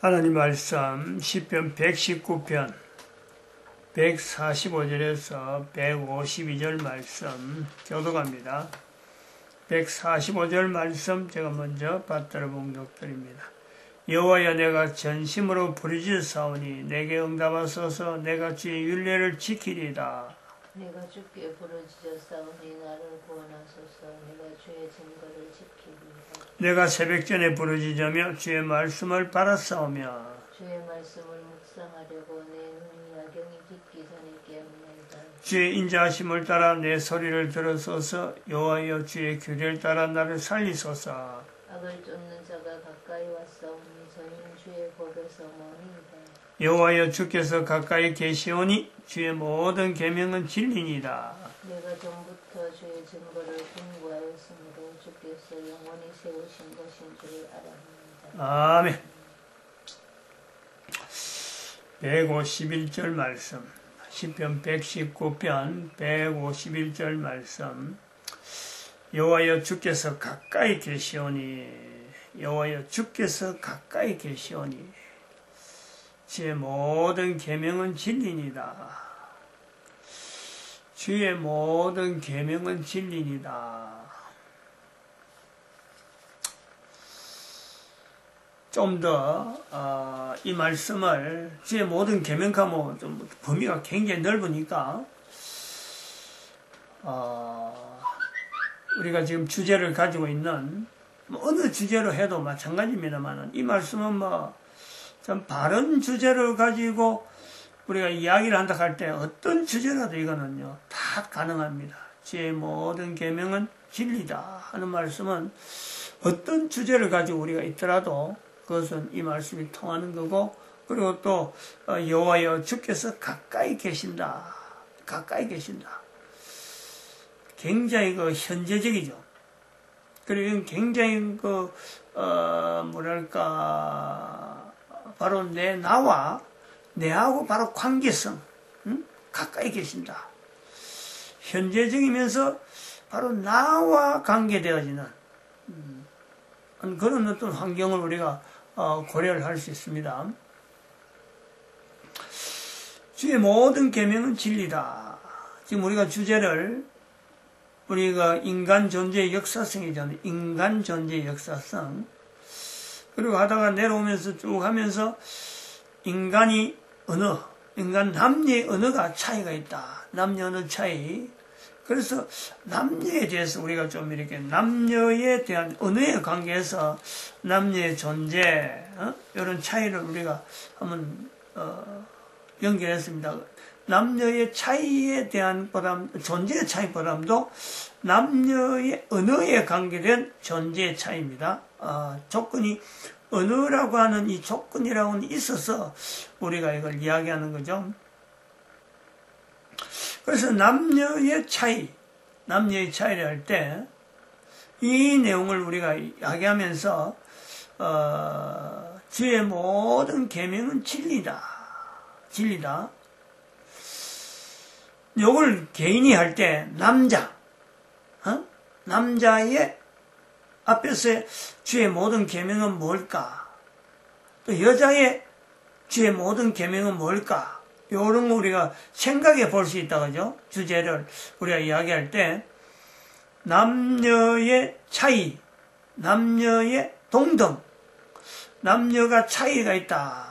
하나님 말씀 시편 119편 145절에서 152절 말씀 교독합니다. 145절 말씀 제가 먼저 받들어 봉독드립니다. 여호와여, 내가 전심으로 부르짖사오니 내게 응답하소서. 내가 주의 율례를 지키리이다. 내가 주께 부르짖었사오니 나를 구원하소서. 내가 주의 증거를 지키리이다. 내가 새벽전에 부르짖으며 주의 말씀을 바라싸우며 주의 말씀을 묵상하려고 내 눈이 야경이 깊기 전에 깨었나이다. 주의 인자하심을 따라 내 소리를 들으소서. 여호와여, 주의 규례를 따라 나를 살리소서. 악을 쫓는 자가 가까이 왔사오니 저희는 주의 법에서 머니이다. 여호와여, 주께서 가까이 계시오니 주의 모든 계명은 진리니이다. 내가 전부터 주의 증거를 공부하였으므로 주께서 영원히 세우신 것인 줄을 알았습니다. 아멘. 151절 말씀, 시편 119편 151절 말씀. 여호와여, 주께서 가까이 계시오니, 여호와여, 주께서 가까이 계시오니 주의 모든 계명은 진리니이다. 주의 모든 계명은 진리니이다. 좀 더 이 말씀을 주의 모든 계명하면 좀 범위가 굉장히 넓으니까 우리가 지금 주제를 가지고 있는 어느 주제로 해도 마찬가지입니다만 이 말씀은 참 바른 주제를 가지고 우리가 이야기를 한다 할 때 어떤 주제라도 이거는요 다 가능합니다. 주의 모든 계명은 진리다 하는 말씀은 어떤 주제를 가지고 우리가 있더라도 그것은 이 말씀이 통하는 거고, 그리고 또 여호와여, 주께서 가까이 계신다. 가까이 계신다. 굉장히 현재적이죠. 그리고 굉장히 뭐랄까 바로 내하고 바로 관계성, 가까이 계신다. 현재적이면서 바로 나와 관계되어지는 그런 어떤 환경을 우리가 고려를 할 수 있습니다. 주의 모든 계명은 진리다. 지금 우리가 주제를 우리가 인간 존재의 역사성이잖아요. 인간 존재의 역사성. 그리고 하다가 내려오면서 쭉 하면서 인간 남녀의 언어가 차이가 있다. 남녀 언어 차이. 그래서 남녀에 대해서 우리가 좀 이렇게 남녀에 대한 언어의 관계에서 남녀의 존재, 이런 차이를 우리가 한번 연결했습니다. 남녀의 차이에 대한 존재의 차이보다도 남녀의 언어에 관계된 존재의 차이입니다. 조건이 언어라고 하는 이 조건이라고는 있어서 우리가 이걸 이야기하는 거죠. 그래서 남녀의 차이를 할 때 이 내용을 우리가 이야기하면서 주의 모든 계명은 진리다. 요걸 개인이 할 때 남자의 앞에서 주의 모든 계명은 뭘까? 또 여자의 주의 모든 계명은 뭘까? 요런 거 우리가 생각해 볼 수 있다, 그죠? 주제를 우리가 이야기할 때, 남녀의 차이, 남녀의 동등, 남녀가 차이가 있다,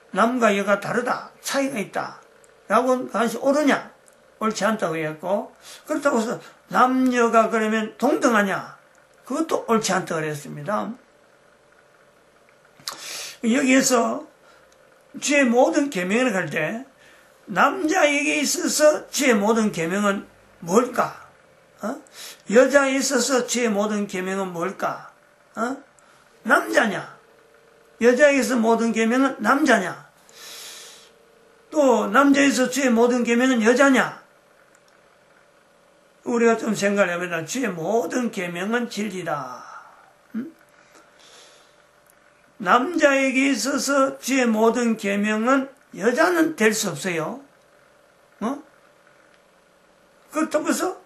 남과 여가 다르다, 차이가 있다, 라고 그것이 옳으냐? 옳지 않다고 했고, 그렇다고 해서 남녀가 그러면 동등하냐? 그것도 옳지 않다고 그랬습니다. 여기에서 주의 모든 계명을 할 때 남자에게 있어서 주의 모든 계명은 뭘까? 여자에 있어서 주의 모든 계명은 뭘까? 남자냐? 여자에게서 모든 계명은 남자냐? 또 남자에서 주의 모든 계명은 여자냐? 우리가 좀 생각을 해보자. 주의 모든 계명은 진리다. 남자에게 있어서 주의 모든 계명은 여자는 될 수 없어요. 그렇다고 해서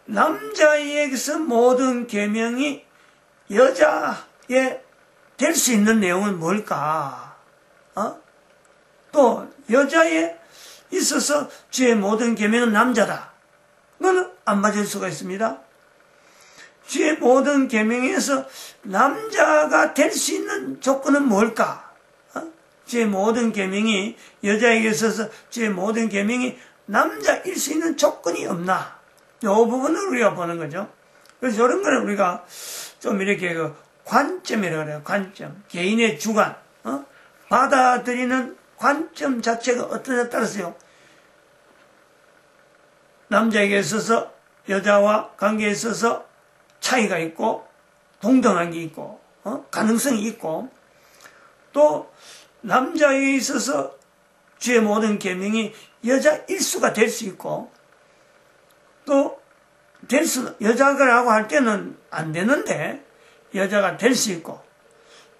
남자에게서 모든 계명이 여자의 될 수 있는 내용은 뭘까? 또 여자에 있어서 주의 모든 계명은 남자다. 그거는 안 맞을 수가 있습니다. 주의 모든 계명에서 남자가 될 수 있는 조건은 뭘까? 주의 모든 계명이 여자에게 있어서 주의 모든 계명이 남자일 수 있는 조건이 없나? 이 부분을 우리가 보는 거죠. 그래서 이런 거는 우리가 좀 이렇게 관점이라고 그래요. 관점. 개인의 주관. 받아들이는 관점 자체가 어떠냐에 따라서요. 남자에게 있어서 여자와 관계에 있어서 차이가 있고 동등한 게 있고 가능성이 있고 또 남자에게 있어서 주의 모든 계명이 여자일 수가 될 수 있고 또 여자라고 할 때는 안 되는데 여자가 될 수 있고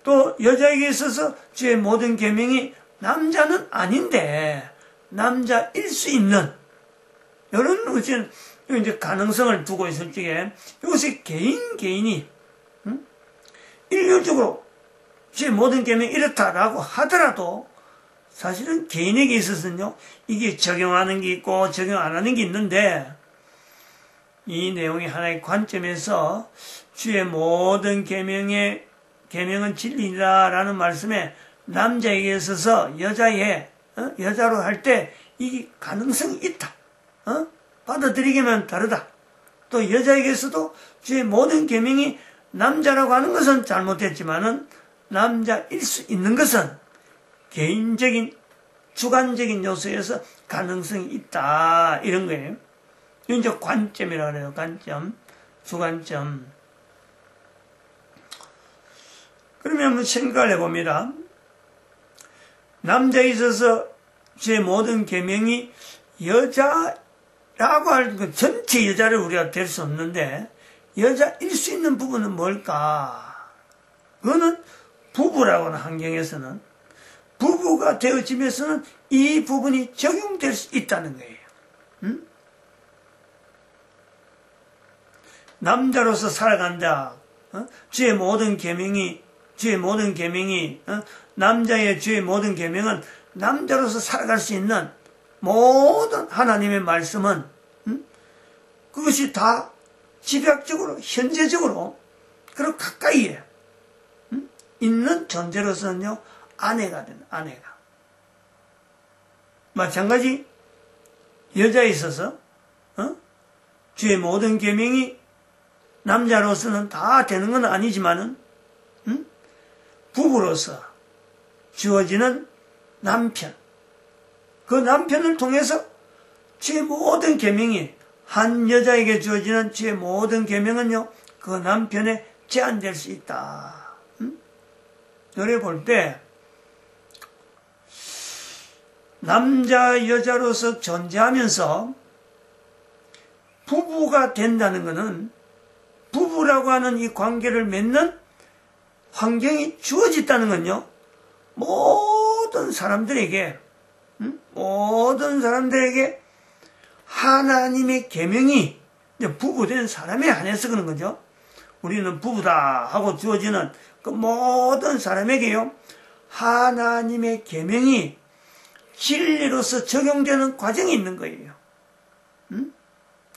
또 여자에게 있어서 주의 모든 계명이 남자는 아닌데 남자일 수 있는 이런 이제 가능성을 두고 있을 적에 이것이 개인이 일률적으로 주의 모든 계명이 이렇다라고 하더라도 사실은 개인에게 있어서는요 이게 적용하는 게 있고 적용 안 하는 게 있는데 이 내용이 하나의 관점에서 주의 모든 계명은 진리라라는 말씀에 남자에게 있어서 여자로 할 때 이 가능성이 있다. 받아들이기만 다르다. 또 여자에게서도 주의 모든 계명이 남자라고 하는 것은 잘못됐지만은 남자일 수 있는 것은 개인적인 주관적인 요소에서 가능성이 있다. 이런 거예요. 이건 이제 관점이라고 그래요. 관점, 주관점. 그러면 한번 생각을 해봅니다. 남자에 있어서 주의 모든 계명이 여자라고 할 그 전체 여자를 우리가 될 수 없는데 여자일 수 있는 부분은 뭘까? 그거는 부부라고 하는 환경에서는 부부가 되어지면서는 이 부분이 적용될 수 있다는 거예요. 남자로서 살아간다. 주의 모든 계명이 남자의 주의 모든 계명은 남자로서 살아갈 수 있는 모든 하나님의 말씀은 그것이 다 집약적으로 현재적으로 그리고 가까이에 있는 존재로서는요 아내가 된다. 아내가 마찬가지 여자에 있어서 주의 모든 계명이 남자로서는 다 되는 건 아니지만은 부부로서 주어지는 남편, 그 남편을 통해서 주의 모든 계명이 한 여자에게 주어지는 주의 모든 계명은요 그 남편에 제한될 수 있다. 노래 볼 때 남자 여자로서 존재하면서 부부가 된다는 것은 부부라고 하는 이 관계를 맺는 환경이 주어졌다는 건요 모든 사람들에게 하나님의 계명이 부부된 사람에 한해서 그런 거죠. 우리는 부부다 하고 주어지는 그 모든 사람에게요 하나님의 계명이 진리로서 적용되는 과정이 있는 거예요.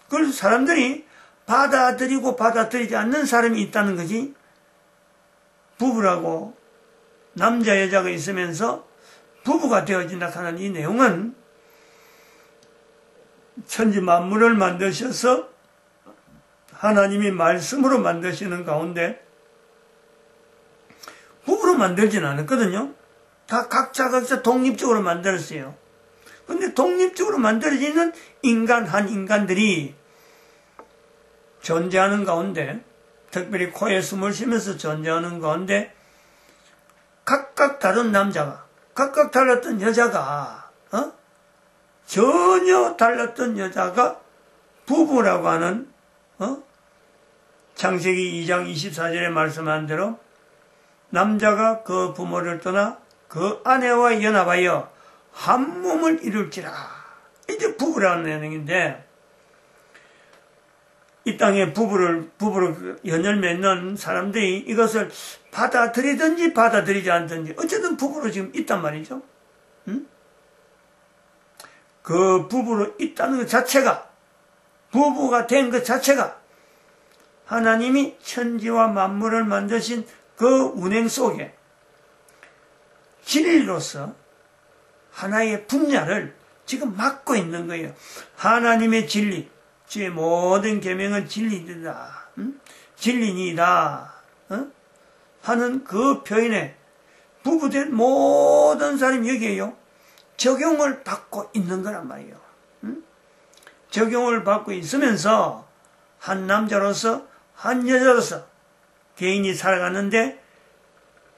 그래서 사람들이 받아들이고 받아들이지 않는 사람이 있다는 거지. 부부라고 남자 여자가 있으면서 부부가 되어진다 하는 이 내용은 천지 만물을 만드셔서 하나님이 말씀으로 만드시는 가운데 부부로 만들지는 않았거든요. 다 각자 독립적으로 만들었어요. 그런데 독립적으로 만들어지는 한 인간들이 존재하는 가운데 특별히 코에 숨을 쉬면서 존재하는 가운데 각각 다른 남자가 각각 달랐던 여자가 전혀 달랐던 여자가 부부라고 하는 창세기 2장 24절에 말씀한 대로 남자가 그 부모를 떠나 그 아내와 연합하여 한 몸을 이룰지라. 이제 부부라는 내용인데 이 땅에 부부로 연을 맺는 사람들이 이것을 받아들이든지 받아들이지 않든지 어쨌든 부부로 지금 있단 말이죠. 응? 그 부부로 있다는 것 자체가, 부부가 된 것 자체가 하나님이 천지와 만물을 만드신 그 운행 속에 진리로서 하나의 분야를 지금 맡고 있는 거예요. 하나님의 진리, 주의 모든 계명은 진리이다, 진리니이다 하는 그 표현에 부부된 모든 사람이 여기에요 적용을 받고 있는 거란 말이에요. 적용을 받고 있으면서 한 남자로서 한 여자로서 개인이 살아가는데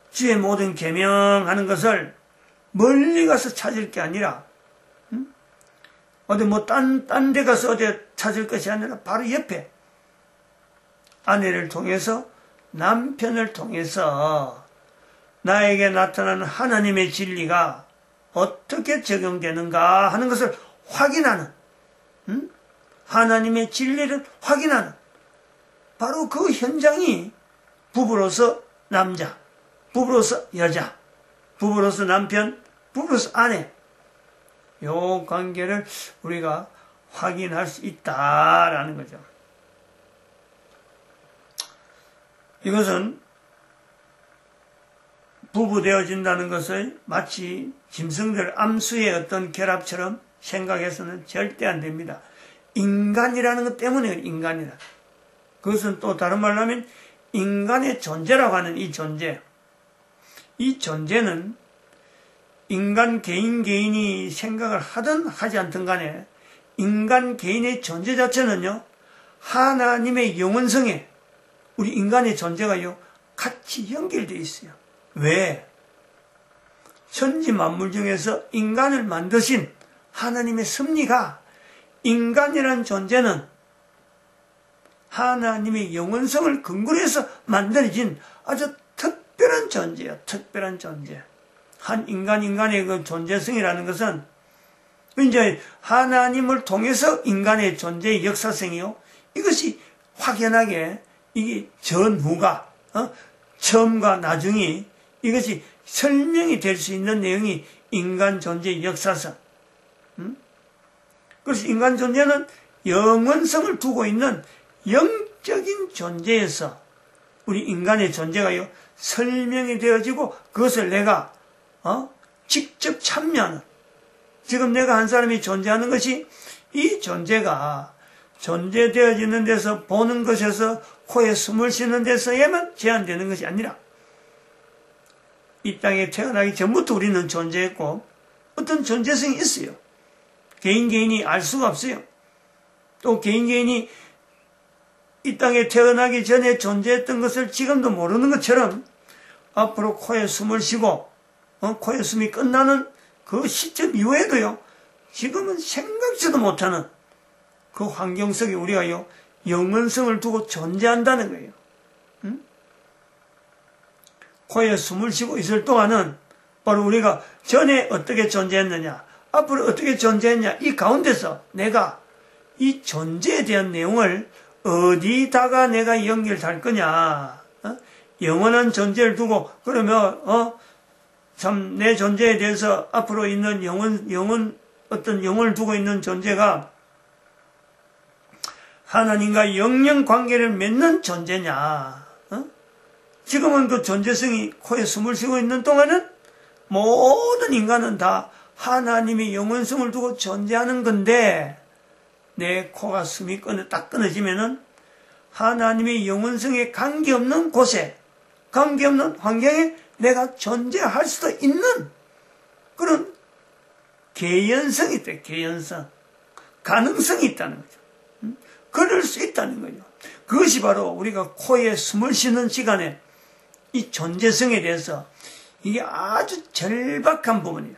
주의 모든 계명하는 것을 멀리 가서 찾을 게 아니라 어디 뭐 딴 데 가서 어디 찾을 것이 아니라 바로 옆에 아내를 통해서 남편을 통해서 나에게 나타나는 하나님의 진리가 어떻게 적용되는가 하는 것을 확인하는, 하나님의 진리를 확인하는 바로 그 현장이 부부로서 남자, 부부로서 여자, 부부로서 남편, 부부로서 아내, 요 관계를 우리가 확인할 수 있다라는 거죠. 이것은 부부 되어진다는 것을 마치 짐승들 암수의 어떤 결합처럼 생각해서는 절대 안 됩니다. 인간이라는 것 때문에 인간이라. 그것은 또 다른 말로 하면 인간의 존재라고 하는 이 존재. 이 존재는 인간 개인이 생각을 하든 하지 않든 간에 인간 개인의 존재 자체는요, 하나님의 영원성에 우리 인간의 존재가요, 같이 연결되어 있어요. 왜? 천지 만물 중에서 인간을 만드신 하나님의 섭리가 인간이라는 존재는 하나님의 영원성을 근거로 해서 만들어진 아주 특별한 존재예요. 특별한 존재. 한 인간의 그 존재성이라는 것은 이제 하나님을 통해서 인간의 존재의 역사성이요. 이것이 확연하게 이게 전후가 처음과 나중이 이것이 설명이 될 수 있는 내용이 인간 존재의 역사성. 그래서 인간 존재는 영원성을 두고 있는 영적인 존재에서 우리 인간의 존재가요 설명이 되어지고 그것을 내가 직접 참여하는, 지금 내가 한 사람이 존재하는 것이 이 존재가 존재되어지는 데서 보는 것에서 코에 숨을 쉬는 데서에만 제한되는 것이 아니라 이 땅에 태어나기 전부터 우리는 존재했고 어떤 존재성이 있어요. 개인이 알 수가 없어요. 또 개인이 이 땅에 태어나기 전에 존재했던 것을 지금도 모르는 것처럼 앞으로 코에 숨을 쉬고 코에 숨이 끝나는 그 시점 이후에도요 지금은 생각지도 못하는 그 환경 속에 우리가요 영원성을 두고 존재한다는 거예요. 코에 숨을 쉬고 있을 동안은 바로 우리가 전에 어떻게 존재했느냐, 앞으로 어떻게 존재했냐, 이 가운데서 내가 이 존재에 대한 내용을 어디다가 내가 연결할 거냐, 영원한 존재를 두고 그러면 참 내 존재에 대해서 앞으로 있는 어떤 영혼을 두고 있는 존재가 하나님과 영영 관계를 맺는 존재냐. 지금은 그 존재성이 코에 숨을 쉬고 있는 동안은 모든 인간은 다 하나님의 영원성을 두고 존재하는 건데 내 코가 숨이 딱 끊어지면은 하나님의 영원성에 관계없는 곳에, 관계없는 환경에 내가 존재할 수도 있는 그런 개연성이 있다. 개연성. 가능성이 있다는 거죠. 그럴 수 있다는 거죠. 그것이 바로 우리가 코에 숨을 쉬는 시간에 이 존재성에 대해서 이게 아주 절박한 부분이에요.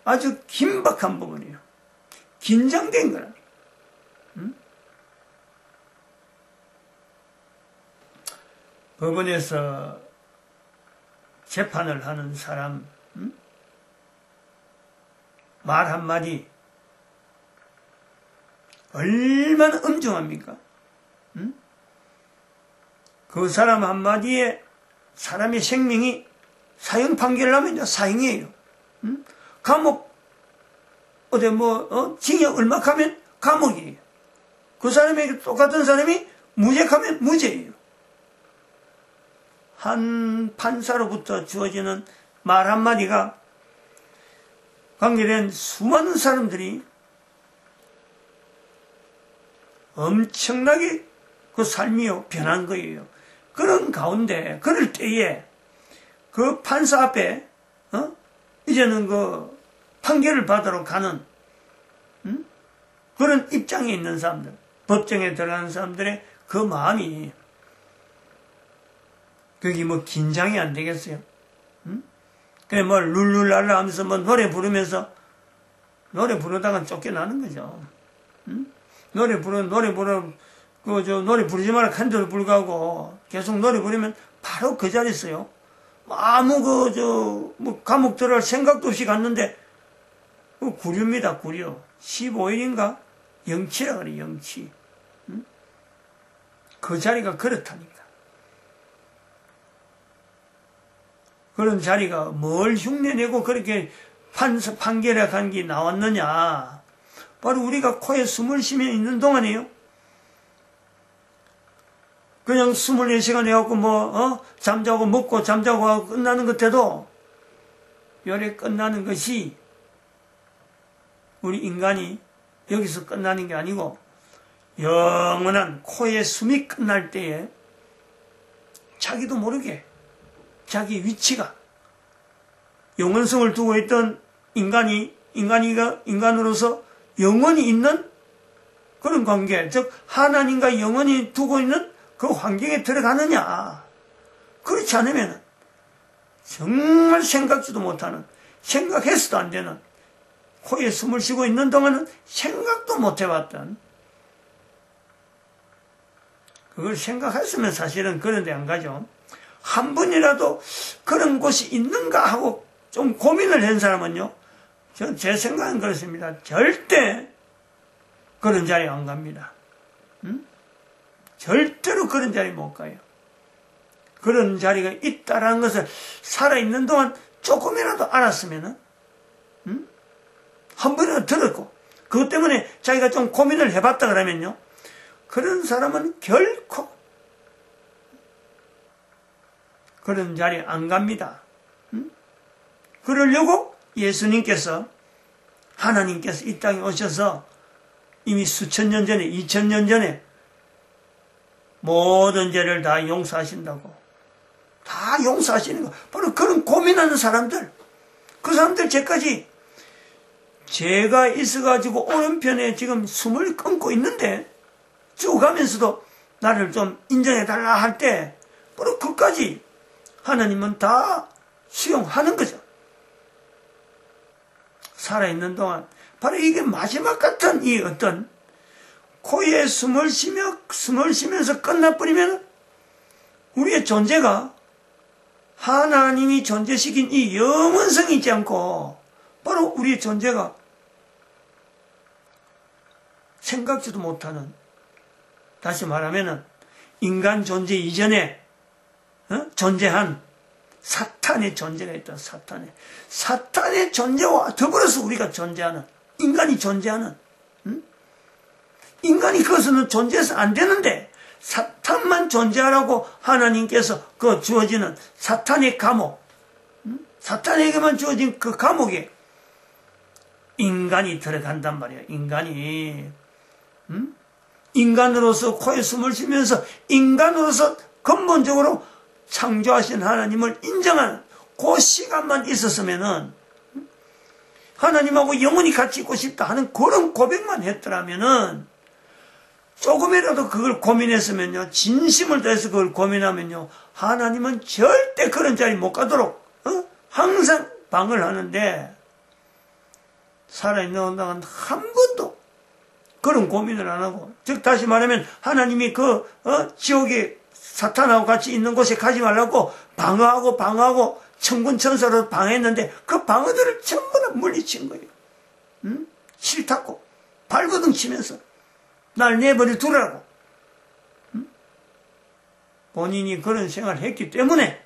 아주 긴박한 부분이에요. 긴장된 거라니까. 법원에서 재판을 하는 사람, 말 한마디 얼마나 엄중합니까? 그 사람 한마디에 사람의 생명이 사형 판결을 하면 사형이에요. 감옥, 징역 얼마큼 하면 감옥이에요. 그 사람에게 똑같은 사람이 무죄하면 무죄예요. 한 판사로부터 주어지는 말 한마디가 관계된 수많은 사람들이 엄청나게 그 삶이 변한 거예요. 그런 가운데, 그럴 때에 그 판사 앞에, 이제는 그 판결을 받으러 가는, 그런 입장에 있는 사람들, 법정에 들어가는 사람들의 그 마음이, 그게 뭐 긴장이 안 되겠어요? 그래, 뭐, 룰루랄라 하면서 뭐 노래 부르면서, 노래 부르다가 쫓겨나는 거죠. 노래 부르지 마라 한데도 불구하고 계속 노래 부르면 바로 그 자리에 있어요. 아무 감옥 들어갈 생각도 없이 갔는데, 구류입니다, 구류. 15일인가? 영치라 그래, 영치. 그 자리가 그렇다니까. 그런 자리가 뭘 흉내내고 그렇게 판결에 간 게 나왔느냐. 바로 우리가 코에 숨을 쉬며 있는 동안이에요. 그냥 24시간 해갖고 잠자고 먹고 잠자고 하고 끝나는 것에도 요래 끝나는 것이 우리 인간이 여기서 끝나는 게 아니고 영원한 코에 숨이 끝날 때에 자기도 모르게 자기 위치가 영원성을 두고 있던 인간으로서 영원히 있는 그런 관계, 즉 하나님과 영원히 두고 있는 그 환경에 들어가느냐. 그렇지 않으면 정말 생각지도 못하는, 생각해서도 안 되는, 코에 숨을 쉬고 있는 동안은 생각도 못 해봤던, 그걸 생각했으면 사실은 그런 데 안 가죠. 한 번이라도 그런 곳이 있는가 하고 좀 고민을 한 사람은요, 제 생각은 그렇습니다. 절대 그런 자리에 안 갑니다. 절대로 그런 자리에 못 가요. 그런 자리가 있다라는 것을 살아있는 동안 조금이라도 알았으면은, 한 번이라도 들었고, 그것 때문에 자기가 좀 고민을 해봤다 그러면요, 그런 사람은 결코 그런 자리에 안 갑니다. 그러려고 예수님께서, 하나님께서 이 땅에 오셔서 이미 수천 년 전에, 2000년 전에 모든 죄를 다 용서하신다고. 다 용서하시는 거. 바로 그런 고민하는 사람들. 그 사람들 죄까지 죄가 있어가지고 오른편에 지금 숨을 끊고 있는데 죽어가면서도 나를 좀 인정해달라 할 때 바로 그까지 하나님은 다 수용하는 거죠. 살아있는 동안. 바로 이게 마지막 같은 이 어떤 코에 숨을 쉬면서 끝나버리면 우리의 존재가 하나님이 존재시킨 이 영원성이 있지 않고 바로 우리의 존재가 생각지도 못하는, 다시 말하면 인간 존재 이전에 존재한 사탄의 존재가 있다. 사탄의 존재와 더불어서 우리가 존재하는, 인간이 존재하는, 인간이 그것은 존재해서 안 되는데 사탄만 존재하라고 하나님께서 그 주어지는 사탄의 감옥, 사탄에게만 주어진 그 감옥에 인간이 들어간단 말이에요. 인간으로서 코에 숨을 쉬면서 인간으로서 근본적으로 창조하신 하나님을 인정하는 그 시간만 있었으면은, 하나님하고 영원히 같이 있고 싶다 하는 그런 고백만 했더라면은, 조금이라도 그걸 고민했으면요, 진심을 다해서 그걸 고민하면요, 하나님은 절대 그런 자리 못 가도록 항상 방을 하는데, 살아있는 동안 한 번도 그런 고민을 안 하고, 즉 다시 말하면 하나님이 그 지옥에 사탄하고 같이 있는 곳에 가지 말라고 방어하고 천군 천사로 방어했는데 그 방어들을 전부 다 물리친 거예요. 싫다고 발버둥 치면서 날 내버려 두라고. 본인이 그런 생활을 했기 때문에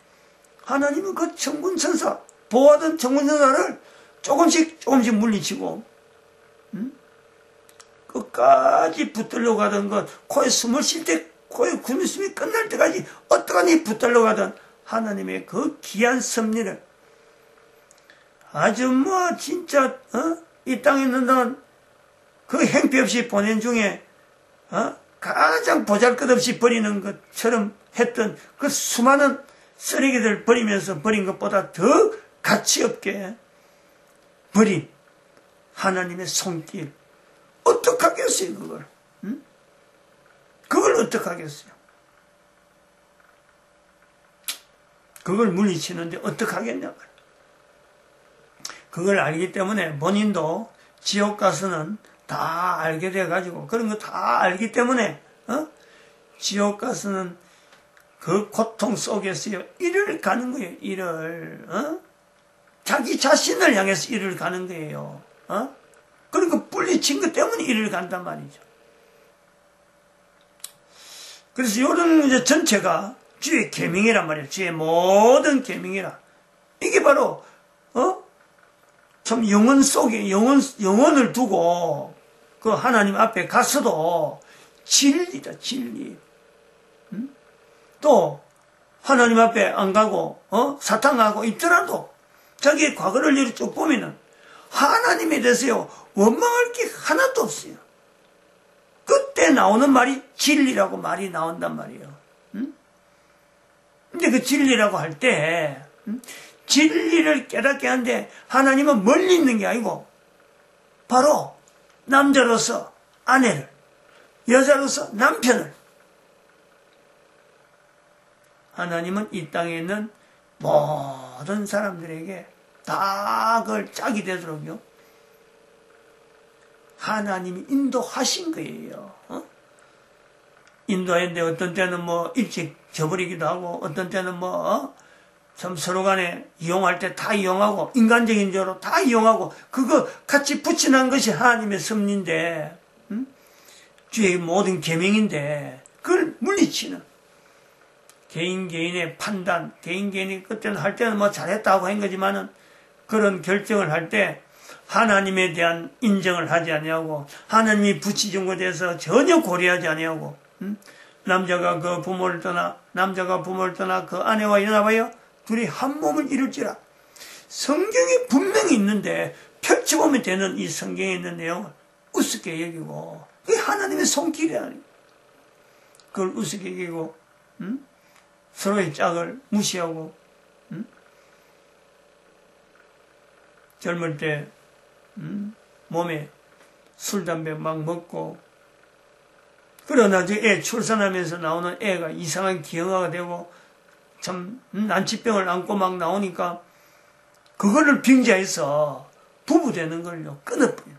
하나님은 그 천군천사, 보호하던 천군천사를 조금씩 물리치고, 끝까지 붙들려 가던 것, 코에 숨을 쉴 때, 코에 숨이 끝날 때까지 어떠하니 붙들려 가던 하나님의 그 귀한 섭리를 아주 진짜, 이 땅에 있는 동안 그 행피 없이 보낸 중에, 가장 보잘것없이 버리는 것처럼 했던 그 수많은 쓰레기들 버리면서 버린 것보다 더 가치 없게 버린 하나님의 손길. 어떡하겠어요, 그걸? 그걸 어떡하겠어요? 그걸 물리치는데 어떡하겠냐고. 그걸 알기 때문에 본인도 지옥 가서는 다 알게 돼가지고, 그런 거 다 알기 때문에, 지옥 가서는 그 고통 속에서요, 일을 가는 거예요, 일을. 자기 자신을 향해서 일을 가는 거예요. 그러니까 물리친 것 때문에 일을 간단 말이죠. 그래서 이런 이제 전체가 주의 계명이란 말이에요. 주의 모든 계명이라. 이게 바로 참 영혼 속에 영혼을 두고 그 하나님 앞에 갔어도 진리다, 진리. 또 하나님 앞에 안 가고 사탕하고 있더라도 자기의 과거를 이렇게 쭉 보면은 하나님에 대해서요 원망할 게 하나도 없어요. 그때 나오는 말이 진리라고 말이 나온단 말이에요. 근데 그 진리라고 할 때 진리를 깨닫게 하는데 하나님은 멀리 있는 게 아니고 바로 남자로서 아내를, 여자로서 남편을, 하나님은 이 땅에 있는 모든 사람들에게 다 그걸 짝이 되도록요 하나님이 인도하신 거예요. 인도했는데 어떤 때는 일찍 져버리기도 하고, 어떤 때는 참 서로 간에 이용할 때 다 이용하고, 인간적인 죄로 다 이용하고, 그거 같이 붙여놓은 것이 하나님의 섭리인데, 주의 모든 계명인데, 그걸 물리치는 개인의 판단, 개인이 그때는 할 때는 잘했다고 한 거지만은, 그런 결정을 할 때 하나님에 대한 인정을 하지 아니하고, 하나님이 붙이준 것에 대해서 전혀 고려하지 아니하고, 남자가 부모를 떠나 그 아내와 연합하여 둘이 한 몸을 이룰지라. 성경에 분명히 있는데 펼쳐보면 되는 이 성경에 있는 내용을 우습게 여기고, 그게 하나님의 손길이라니. 그걸 우습게 여기고, 서로의 짝을 무시하고, 젊을 때 몸에 술, 담배 막 먹고, 그러나 애 출산하면서 나오는 애가 이상한 기형아가 되고 참 난치병을 안고 막 나오니까 그거를 빙자해서 부부 되는 걸요 끊어버려요.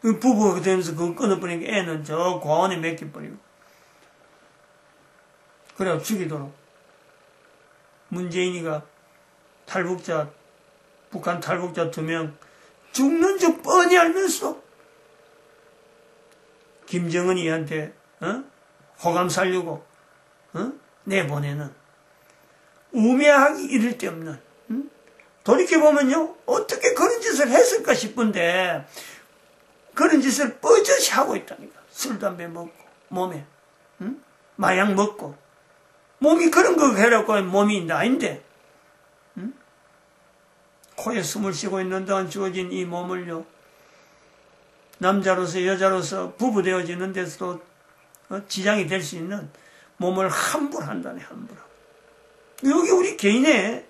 그 부부가 되면서 그거 끊어버리니까 애는 저 고아원에 맡겨버리고, 그래 죽이도록. 문재인이가 북한 탈북자 2명 죽는 줄 뻔히 알면서 김정은이한테 호감 살려고 내보내는 우매하기 이를 데 없는, 돌이켜보면요 어떻게 그런 짓을 했을까 싶은데 그런 짓을 뻔히 하고 있다니까. 술, 담배 먹고 몸에 마약 먹고, 몸이 그런 거 해라고 몸이 나인데 코에 숨을 쉬고 있는 동안 주어진 이 몸을요 남자로서 여자로서 부부 되어지는 데서도 지장이 될 수 있는 몸을 함부로 한다네. 함부로. 여기 우리 개인의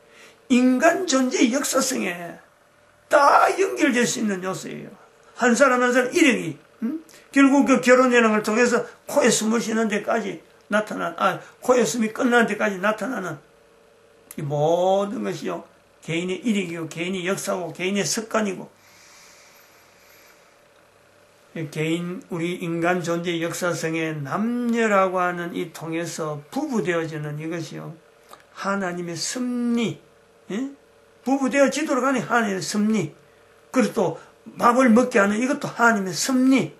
인간 존재의 역사성에 다 연결될 수 있는 요소예요. 한 사람 한 사람 일행이 결국 그 결혼 예능을 통해서 코에 숨을 쉬는 데까지 코에 숨이 끝나는 데까지 나타나는 이 모든 것이요 개인의 일익이고 개인의 역사고 개인의 습관이고, 우리 인간 존재의 역사성에 남녀라고 하는 이 통해서 부부 되어지는 이것이요 하나님의 섭리, 부부 되어지도록 하는 하나님의 섭리, 그리고 또 밥을 먹게 하는 이것도 하나님의 섭리.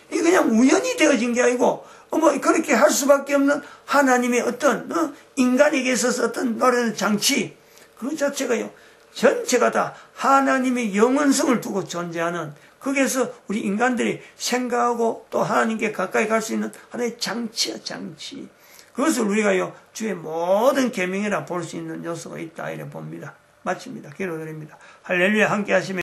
이게 그냥 우연히 되어진 게 아니고 뭐 그렇게 할 수밖에 없는 하나님의 어떤 인간에게 있어서 어떤 노래는 장치 그 자체가요 전체가 다 하나님의 영원성을 두고 존재하는 거기에서 우리 인간들이 생각하고 또 하나님께 가까이 갈 수 있는 하나의 장치야 장치. 그것을 우리가요 주의 모든 계명이라 볼 수 있는 요소가 있다 이래 봅니다. 마칩니다. 기도드립니다. 할렐루야 함께 하시면